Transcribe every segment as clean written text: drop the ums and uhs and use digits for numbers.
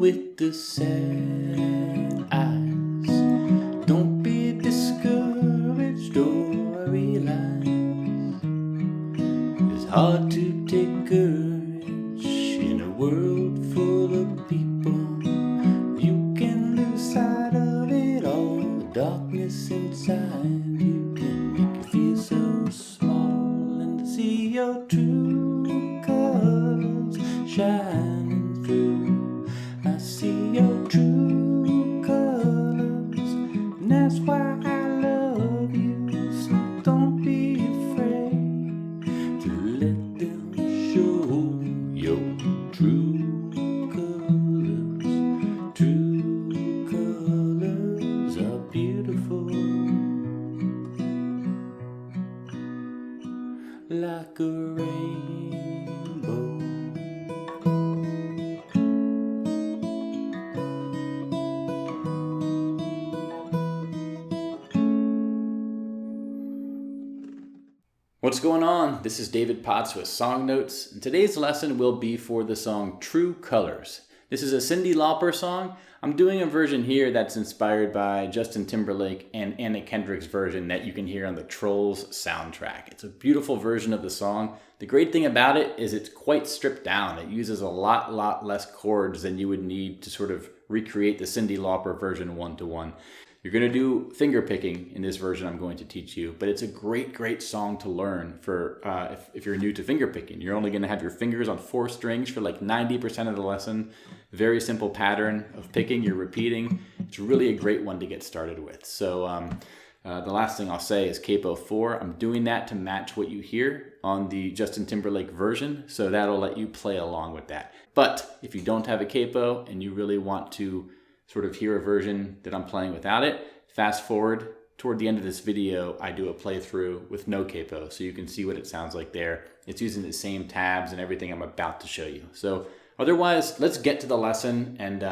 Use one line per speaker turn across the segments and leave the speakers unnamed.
with the sad eyes, don't be discouraged or realize it's hard to take courage in a world full of people. You can lose sight of it all, the darkness inside you can make you feel so small, and to see your true colors shining through. I see your true colors, and that's why I love you. So don't be afraid to let them show your true colors. True colors are beautiful, like a rainbow. What's going on? This is David Potts with Song Notes, and today's lesson will be for the song True Colors. This is a Cyndi Lauper song. I'm doing a version here that's inspired by Justin Timberlake and Anna Kendrick's version that you can hear on the Trolls soundtrack. It's a beautiful version of the song. The great thing about it is it's quite stripped down. It uses a lot less chords than you would need to sort of recreate the Cyndi Lauper version one-to-one. You're going to do fingerpicking in this version I'm going to teach you, but it's a great song to learn for if you're new to fingerpicking. You're only going to have your fingers on 4 strings for like 90% of the lesson. Very simple pattern of picking, you're repeating. It's really a great one to get started with. So the last thing I'll say is Capo 4. I'm doing that to match what you hear on the Justin Timberlake version, so that'll let you play along with that. But if you don't have a capo and you really want to sort of hear a version that I'm playing without it, fast forward toward the end of this video, I do a playthrough with no capo, so you can see what it sounds like there. It's using the same tabs and everything I'm about to show you. So otherwise, let's get to the lesson, and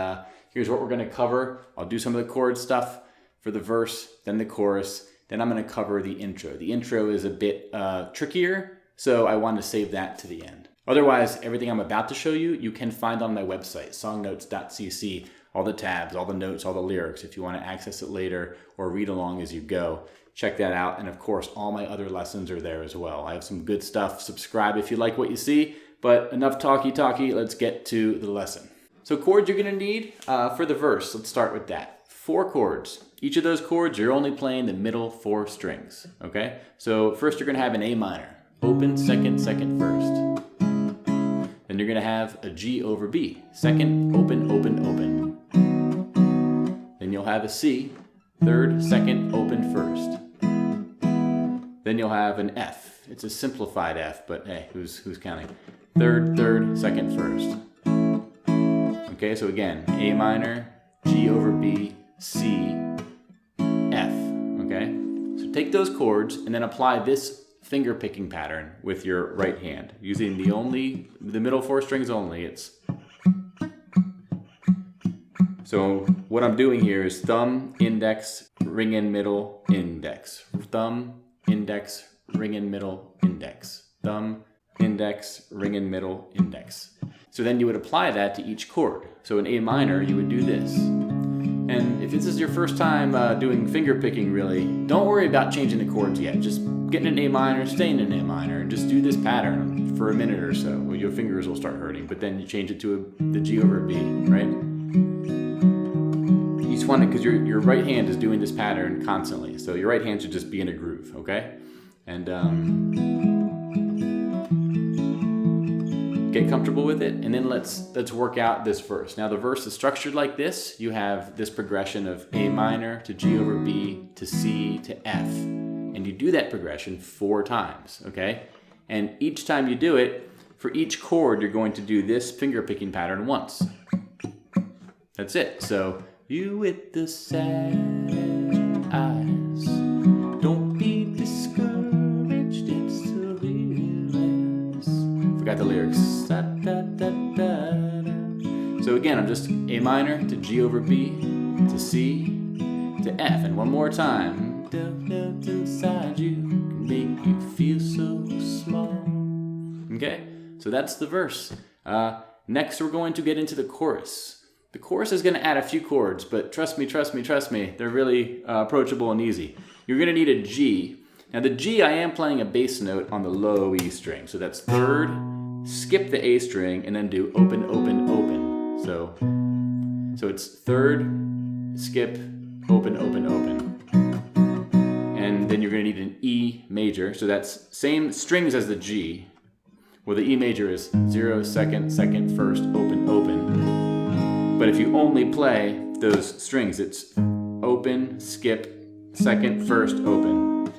here's what we're gonna cover. I'll do some of the chord stuff for the verse, then the chorus, then I'm gonna cover the intro. The intro is a bit trickier, so I want to save that to the end. Otherwise, everything I'm about to show you, you can find on my website, songnotes.cc. All the tabs, all the notes, all the lyrics, if you want to access it later or read along as you go. Check that out. And of course, all my other lessons are there as well. I have some good stuff. Subscribe if you like what you see. But enough talky, let's get to the lesson. So chords you're going to need for the verse. Let's start with that. 4 chords. Each of those chords, you're only playing the middle 4 strings. Okay? So first you're going to have an A minor. Open, second, first. Then you're going to have a G over B. Second, open. Then you'll have a C, third, second, open, first. Then you'll have an F. It's a simplified F, but hey, who's counting? Third, second, first. Okay, so again, A minor, G over B, C, F. Okay, so take those chords and then apply this finger picking pattern with your right hand, using the middle 4 strings only. So what I'm doing here is thumb, index, ring in middle, index. Thumb, index, ring in middle, index. Thumb, index, ring in middle, index. So then you would apply that to each chord. So in A minor, you would do this. And if this is your first time doing finger picking, really, don't worry about changing the chords yet. Just get in an A minor, stay in an A minor, and just do this pattern for a minute or so. Well, your fingers will start hurting, but then you change it to the G over B, right? You just want it because your right hand is doing this pattern constantly. So your right hand should just be in a groove, okay? And get comfortable with it, and then let's work out this verse. Now the verse is structured like this. You have this progression of A minor to G over B to C to F, and you do that progression 4 times, okay? And each time you do it, for each chord, you're going to do this finger picking pattern once. That's it. So you with the sad eyes, don't be discouraged, it's a realize. Forgot the lyrics. Da, da, da, da, da. So again, I'm just A minor to G over B to C to F, and one more time. Down inside you can make you feel so small. Okay, so that's the verse. Next, we're going to get into the chorus. The chorus is going to add a few chords, but trust me, they're really approachable and easy. You're going to need a G. Now the G, I am playing a bass note on the low E string. So that's third, skip the A string, and then do open, open, open. So it's third, skip, open, open, open. And then you're going to need an E major. So that's same strings as the G. Well, the E major is 0, second, second, first, open, open. But if you only play those strings, it's open, skip, second, first, open.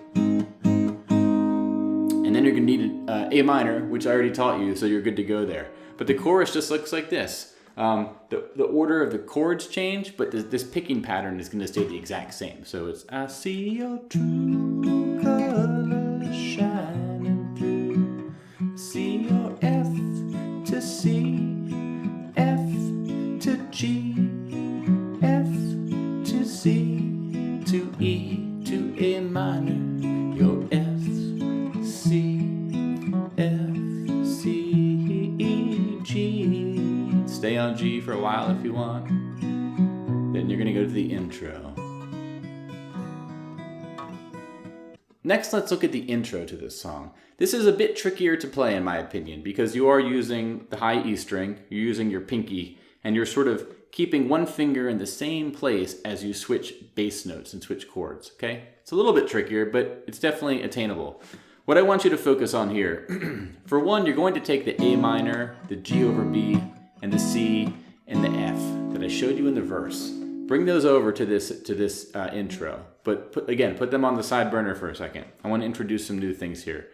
And then you're going to need an A minor, which I already taught you, so you're good to go there. But the chorus just looks like this. The order of the chords change, but this picking pattern is going to stay the exact same. So it's I see your true colors shining through. See your F to C, F to G, F to C, to E, to A minor. Your F, C, F, C, E, G. Stay on G for a while if you want. Then you're going to go to the intro. Next, let's look at the intro to this song. This is a bit trickier to play in my opinion because you are using the high E string, you're using your pinky, and you're sort of keeping one finger in the same place as you switch bass notes and switch chords, okay? It's a little bit trickier, but it's definitely attainable. What I want you to focus on here, for one, you're going to take the A minor, the G over B, and the C, and the F that I showed you in the verse. Bring those over to this intro, but put them on the side burner for a second. I want to introduce some new things here.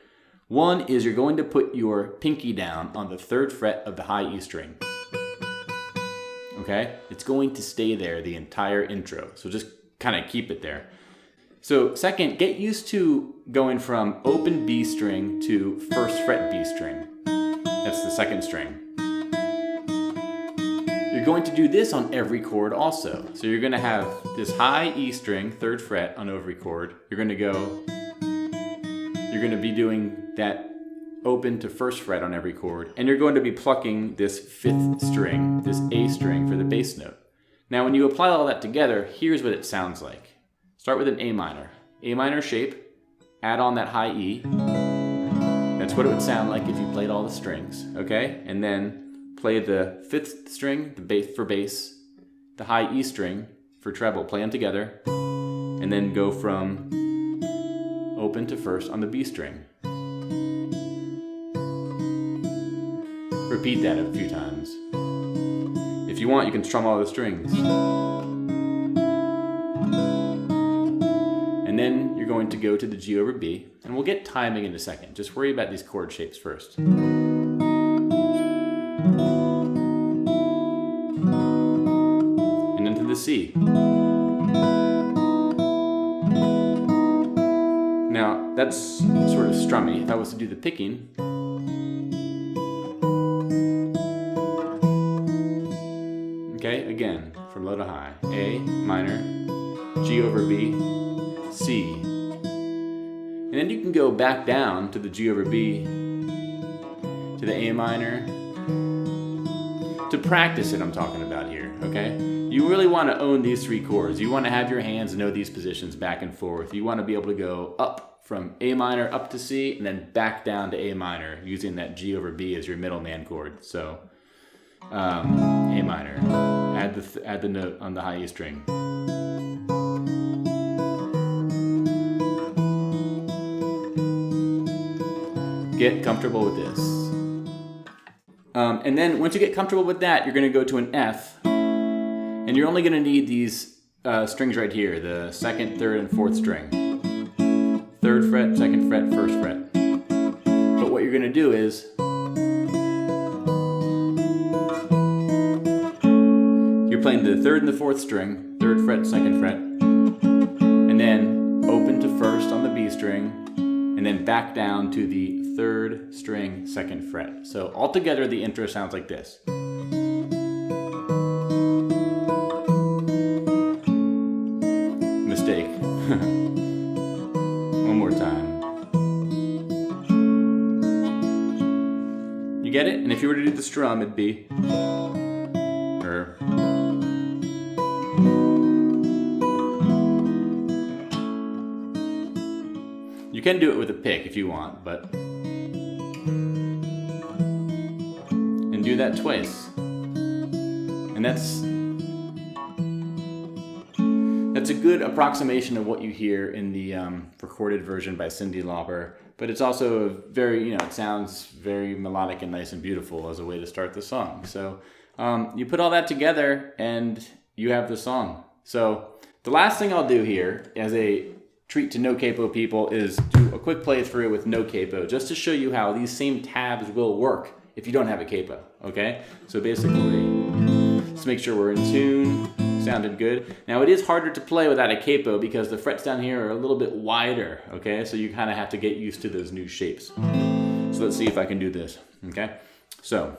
One is you're going to put your pinky down on the 3rd fret of the high E string. Okay? It's going to stay there the entire intro, so just kind of keep it there. So second, get used to going from open B string to 1st fret B string. That's the 2nd string. You're going to do this on every chord also. So you're going to have this high E string, 3rd fret on every chord. You're going to be doing that open to 1st fret on every chord, and you're going to be plucking this 5th string, this A string for the bass note. Now when you apply all that together, here's what it sounds like. Start with an A minor shape, add on that high E. That's what it would sound like if you played all the strings, okay? And then play the 5th string, the bass for bass, the high E string for treble, play them together, and then go from open to 1st on the B string. Repeat that a few times. If you want, you can strum all the strings. And then you're going to go to the G over B, and we'll get timing in a second. Just worry about these chord shapes first. And then to the C. Now, that's sort of strummy. If I was to do the picking, okay, again, from low to high. A minor, G over B, C. And then you can go back down to the G over B, to the A minor. To practice it, I'm talking about here, okay? You really want to own these 3 chords. You want to have your hands know these positions back and forth. You want to be able to go up from A minor up to C, and then back down to A minor, using that G over B as your middleman chord. So, A minor. Add the note on the high E string. Get comfortable with this. And then once you get comfortable with that, you're going to go to an F, and you're only going to need these strings right here, the 2nd, 3rd, and 4th string. 3rd fret, 2nd fret, 1st fret. But what you're going to do is you're playing the 3rd and the 4th string, 3rd fret, 2nd fret, and then open to 1st on the B string, and then back down to the 3rd string, 2nd fret. So altogether, the intro sounds like this. Mistake. One more time. You get it? And if you were to do the strum, it'd be You can do it with a pick if you want, but... And do that twice. And that's a good approximation of what you hear in the recorded version by Cyndi Lauper. But it's also a very, it sounds very melodic and nice and beautiful as a way to start the song. So you put all that together and you have the song. So the last thing I'll do here as a treat to no capo people is do a quick playthrough with no capo, just to show you how these same tabs will work if you don't have a capo, okay? So basically, let's make sure we're in tune. Sounded good. Now it is harder to play without a capo because the frets down here are a little bit wider, okay? So you kind of have to get used to those new shapes. So let's see if I can do this, okay? So.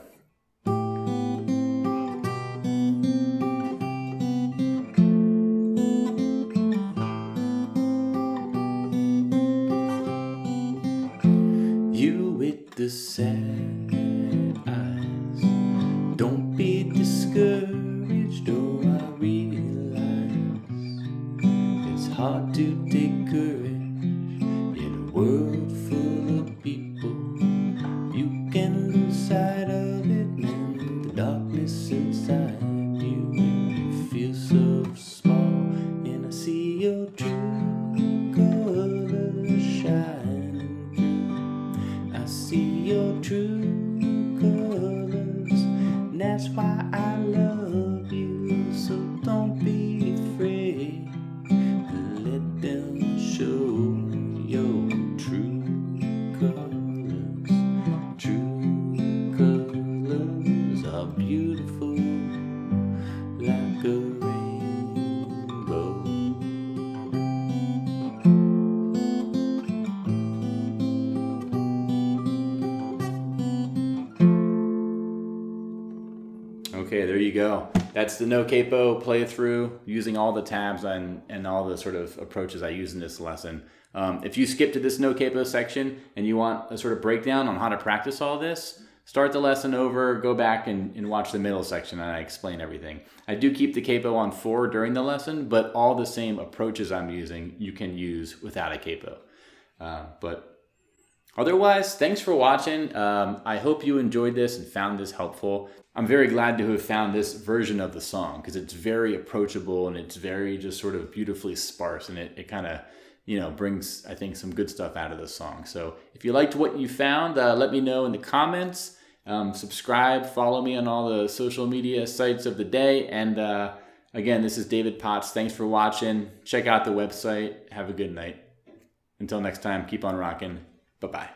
You with the sad eyes, don't be discouraged, oh I realize it's hard to take courage in a world full of people. You can lose sight of it and the darkness inside you, and you feel so small, and I see your true colors shining through. I see your true colors, and that's why I love you. So don't be afraid to let them show your true colors. True colors are beautiful like a rainbow. Okay, there you go. That's the no capo playthrough using all the tabs and all the sort of approaches I use in this lesson. If you skip to this no capo section and you want a sort of breakdown on how to practice all this, start the lesson over, go back and watch the middle section and I explain everything. I do keep the capo on 4 during the lesson, but all the same approaches I'm using you can use without a capo. But otherwise, thanks for watching. I hope you enjoyed this and found this helpful. I'm very glad to have found this version of the song because it's very approachable and it's very just sort of beautifully sparse, and it kind of, brings, I think, some good stuff out of the song. So if you liked what you found, let me know in the comments. Subscribe, follow me on all the social media sites of the day. And again, this is David Potts. Thanks for watching. Check out the website. Have a good night. Until next time, keep on rocking. Bye-bye.